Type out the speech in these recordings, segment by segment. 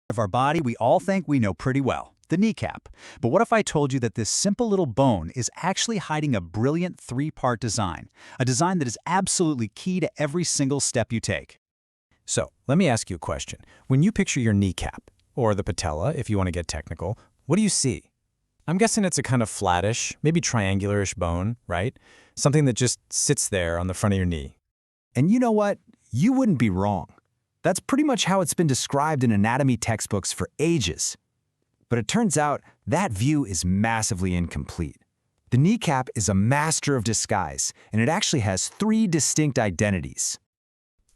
Of our body we all think we know pretty well, the kneecap. But what if I told you that this simple little bone is actually hiding a brilliant three-part design, a design that is absolutely key to every single step you take? So, let me ask you a question. When you picture your kneecap, or the patella if you want to get technical, what do you see? I'm guessing it's a kind of flattish, maybe triangular-ish bone, right? Something that just sits there on the front of your knee. And you know what? You wouldn't be wrong. That's pretty much how it's been described in anatomy textbooks for ages. But it turns out that view is massively incomplete. The kneecap is a master of disguise, and it actually has three distinct identities.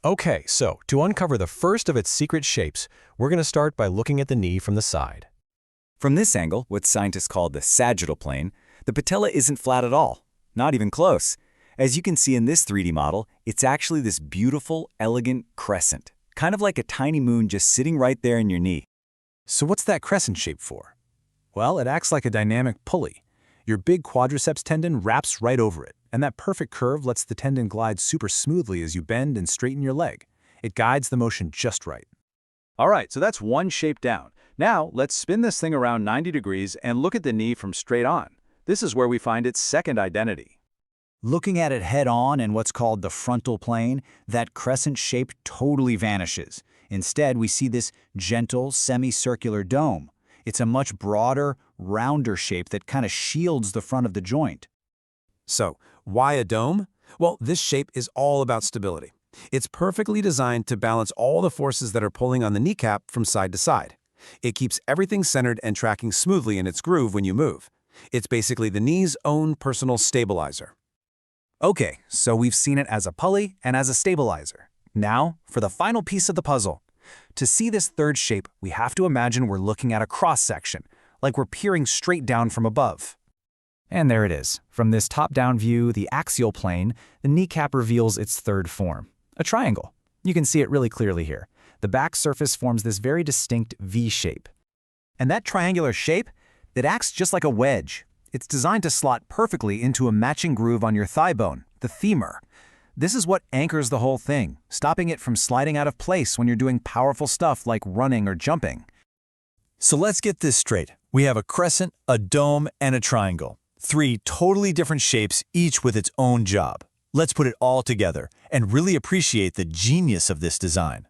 Okay, so to uncover the first of its secret shapes, we're going to start by looking at the knee from the side. From this angle, what scientists call the sagittal plane, the patella isn't flat at all, not even close. As you can see in this 3D model, it's actually this beautiful, elegant crescent, kind of like a tiny moon just sitting right there in your knee. So what's that crescent shape for? Well, it acts like a dynamic pulley. Your big quadriceps tendon wraps right over it, and that perfect curve lets the tendon glide super smoothly as you bend and straighten your leg. It guides the motion just right. All right, so that's one shape down. Now, let's spin this thing around 90 degrees and look at the knee from straight on. This is where we find its second identity. Looking at it head-on in what's called the frontal plane, that crescent shape totally vanishes. Instead, we see this gentle, semicircular dome. It's a much broader, rounder shape that kind of shields the front of the joint. So, why a dome? Well, this shape is all about stability. It's perfectly designed to balance all the forces that are pulling on the kneecap from side to side. It keeps everything centered and tracking smoothly in its groove when you move. It's basically the knee's own personal stabilizer. Okay, so we've seen it as a pulley and as a stabilizer. Now, for the final piece of the puzzle. To see this third shape, we have to imagine we're looking at a cross-section, like we're peering straight down from above. And there it is. From this top-down view, the axial plane, the kneecap reveals its third form, a triangle. You can see it really clearly here. The back surface forms this very distinct V shape. And that triangular shape, it acts just like a wedge. It's designed to slot perfectly into a matching groove on your thigh bone, the femur. This is what anchors the whole thing, stopping it from sliding out of place when you're doing powerful stuff like running or jumping. So let's get this straight. We have a crescent, a dome, and a triangle. Three totally different shapes, each with its own job. Let's put it all together and really appreciate the genius of this design.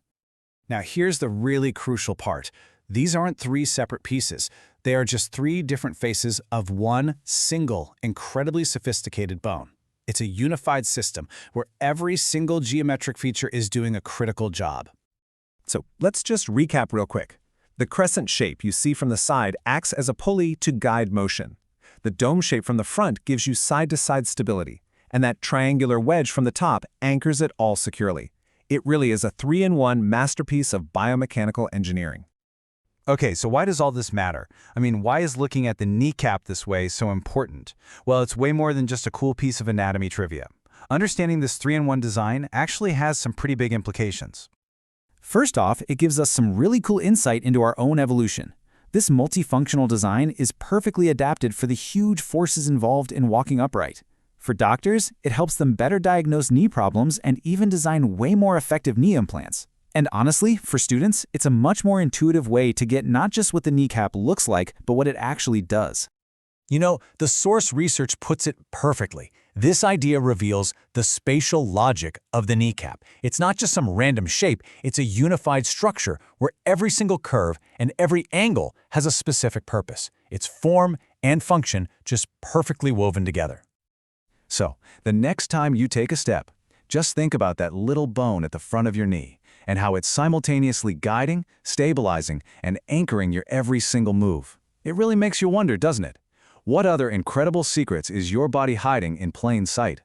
Now here's the really crucial part. These aren't three separate pieces. They are just three different faces of one single, incredibly sophisticated bone. It's a unified system where every single geometric feature is doing a critical job. So, let's just recap real quick. The crescent shape you see from the side acts as a pulley to guide motion. The dome shape from the front gives you side-to-side stability, and that triangular wedge from the top anchors it all securely. It really is a 3-in-1 masterpiece of biomechanical engineering. Okay, so why does all this matter? I mean, why is looking at the kneecap this way so important? Well, it's way more than just a cool piece of anatomy trivia. Understanding this 3-in-1 design actually has some pretty big implications. First off, it gives us some really cool insight into our own evolution. This multifunctional design is perfectly adapted for the huge forces involved in walking upright. For doctors, it helps them better diagnose knee problems and even design way more effective knee implants. And honestly, for students, it's a much more intuitive way to get not just what the kneecap looks like, but what it actually does. You know, the source research puts it perfectly. This idea reveals the spatial logic of the kneecap. It's not just some random shape, it's a unified structure where every single curve and every angle has a specific purpose. Its form and function just perfectly woven together. So, the next time you take a step, just think about that little bone at the front of your knee and how it's simultaneously guiding, stabilizing, and anchoring your every single move. It really makes you wonder, doesn't it? What other incredible secrets is your body hiding in plain sight?